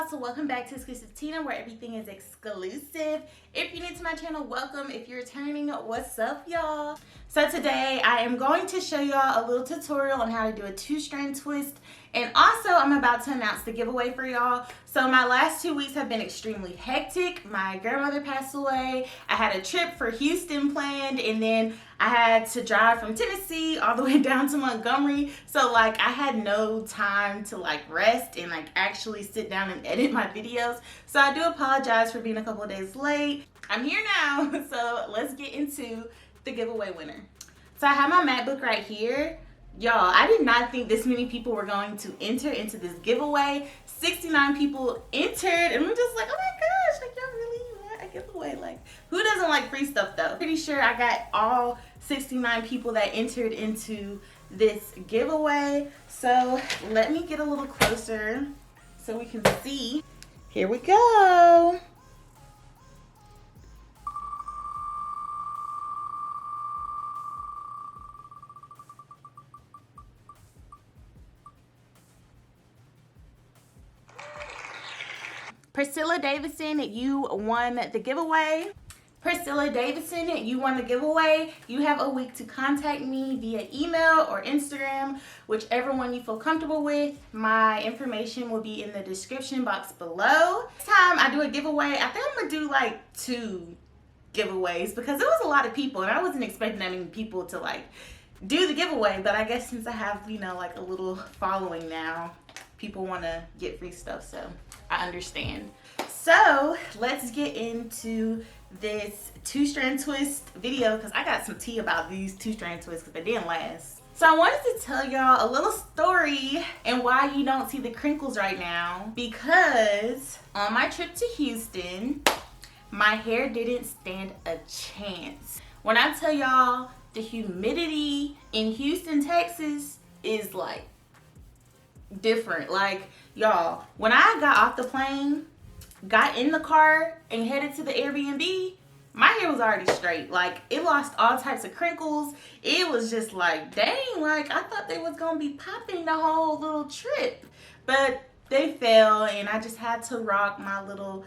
y'all, so welcome back to Exclusive Tina, where everything is exclusive. If you're new to my channel, welcome. If you're returning, what's up, y'all? So today I am going to show y'all a little tutorial on how to do a 2-strand twist, and also I'm about to announce the giveaway for y'all. So my last 2 weeks have been extremely hectic. My grandmother passed away. I had a trip for Houston planned, and then I had to drive from Tennessee all the way down to Montgomery. So like I had no time to like rest and like actually sit down and edit my videos. So I do apologize for being a couple of days late. I'm here now, so let's get into the giveaway winner. So I have my MacBook right here. Y'all, I did not think this many people were going to enter into this giveaway. 69 people entered, and I'm just like, oh my gosh, like y'all really want a giveaway? Like, who doesn't like free stuff though? Pretty sure I got all 69 people that entered into this giveaway. So let me get a little closer so we can see. Here we go. Priscilla Davidson, you won the giveaway. Priscilla Davidson, you won the giveaway. You have a week to contact me via email or Instagram, whichever one you feel comfortable with. My information will be in the description box below. This time I do a giveaway, I think I'm gonna do like 2 giveaways because it was a lot of people and I wasn't expecting that many people to like do the giveaway, but I guess since I have, you know, like a little following now, people want to get free stuff, so I understand. So let's get into this 2-strand twist video because I got some tea about these 2-strand twists because they didn't last. So I wanted to tell y'all a little story and why you don't see the crinkles right now, because on my trip to Houston, my hair didn't stand a chance. When I tell y'all the humidity in Houston, Texas is like different. Like y'all, when I got off the plane, got in the car and headed to the Airbnb, my hair was already straight. Like it lost all types of crinkles. It was just like, dang, like I thought they was gonna be popping the whole little trip, but they fell and I just had to rock my little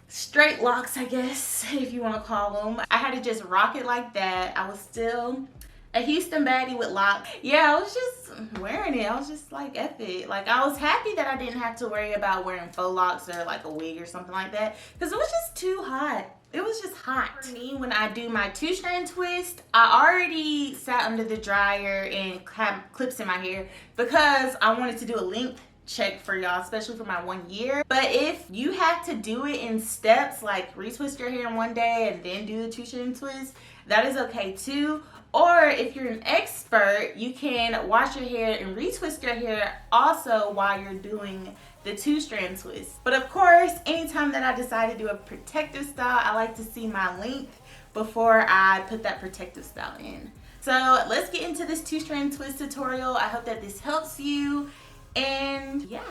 straight locks, I guess, if you want to call them. I had to just rock it like that. I was still a Houston baddie with locks. Yeah, I was just wearing it. I was just like, F it. Like, I was happy that I didn't have to worry about wearing faux locks or like a wig or something like that, because it was just too hot. It was just hot. For me, when I do my 2-strand twist, I already sat under the dryer and have clips in my hair because I wanted to do a length check for y'all, especially for my 1 year. But if you have to do it in steps, like retwist your hair in one day and then do the 2-strand twist, that is okay too. Or if you're an expert, you can wash your hair and retwist your hair also while you're doing the 2-strand twist. But of course, anytime that I decide to do a protective style, I like to see my length before I put that protective style in. So let's get into this 2-strand twist tutorial. I hope that this helps you. And yeah.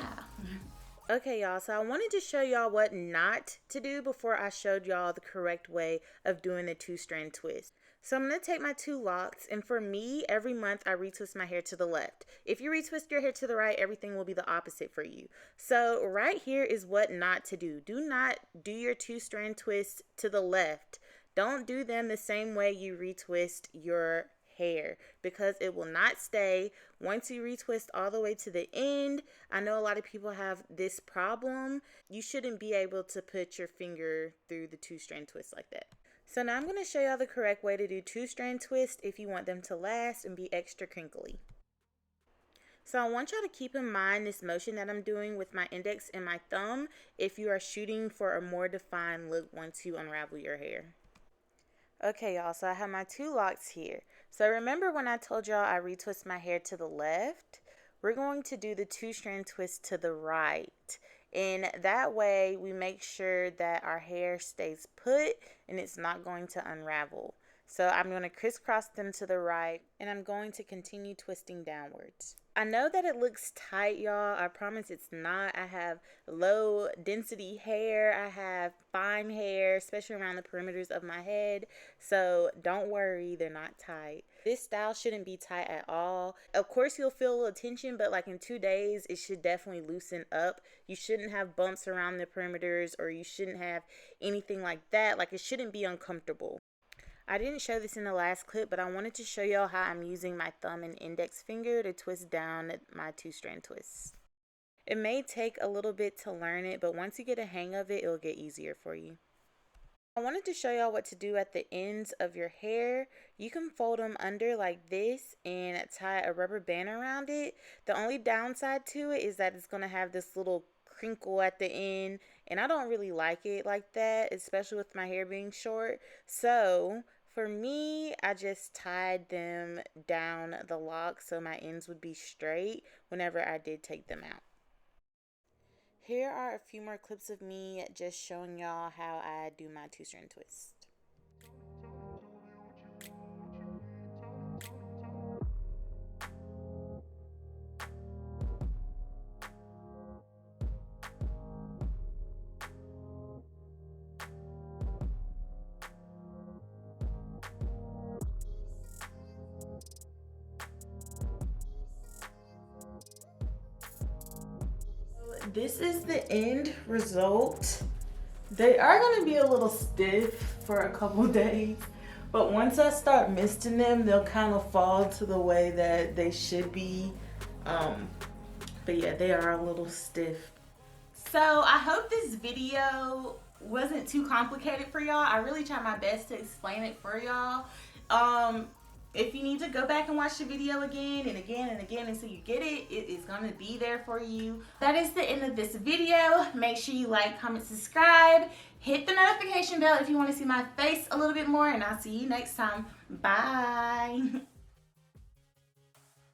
Okay, y'all, so I wanted to show y'all what not to do before I showed y'all the correct way of doing the 2-strand twist. So I'm going to take my 2 locks, and for me, every month I retwist my hair to the left. If you retwist your hair to the right, everything will be the opposite for you. So right here is what not to do. Do not do your 2-strand twist to the left. Don't do them the same way you retwist your hair, because it will not stay. Once you retwist all the way to the end, I know a lot of people have this problem. You shouldn't be able to put your finger through the 2-strand twist like that. So now I'm going to show y'all the correct way to do 2-strand twist if you want them to last and be extra crinkly. So I want y'all to keep in mind this motion that I'm doing with my index and my thumb if you are shooting for a more defined look once you unravel your hair. Okay, y'all, so I have my 2 locks here. So remember when I told y'all I retwist my hair to the left? We're going to do the 2-strand twist to the right. And that way we make sure that our hair stays put and it's not going to unravel. So I'm going to crisscross them to the right and I'm going to continue twisting downwards. I know that it looks tight, y'all. I promise it's not. I have low density hair. I have fine hair, especially around the perimeters of my head. So don't worry, they're not tight. This style shouldn't be tight at all. Of course, you'll feel a little tension, but like in 2 days, it should definitely loosen up. You shouldn't have bumps around the perimeters, or you shouldn't have anything like that. Like, it shouldn't be uncomfortable. I didn't show this in the last clip, but I wanted to show y'all how I'm using my thumb and index finger to twist down my 2-strand twists. It may take a little bit to learn it, but once you get a hang of it, it'll get easier for you. I wanted to show y'all what to do at the ends of your hair. You can fold them under like this and tie a rubber band around it. The only downside to it is that it's going to have this little crinkle at the end, and I don't really like it like that, especially with my hair being short. So for me, I just tied them down the lock so my ends would be straight whenever I did take them out. Here are a few more clips of me just showing y'all how I do my 2-strand twist. This is the end result. They are going to be a little stiff for a couple days, but once I start misting them, they'll kind of fall to the way that they should be. But yeah, they are a little stiff. So I hope this video wasn't too complicated for y'all. I really tried my best to explain it for y'all. If you need to go back and watch the video again and again and again until you get it, it is going to be there for you. That is the end of this video. Make sure you like, comment, subscribe. Hit the notification bell if you want to see my face a little bit more, and I'll see you next time. Bye.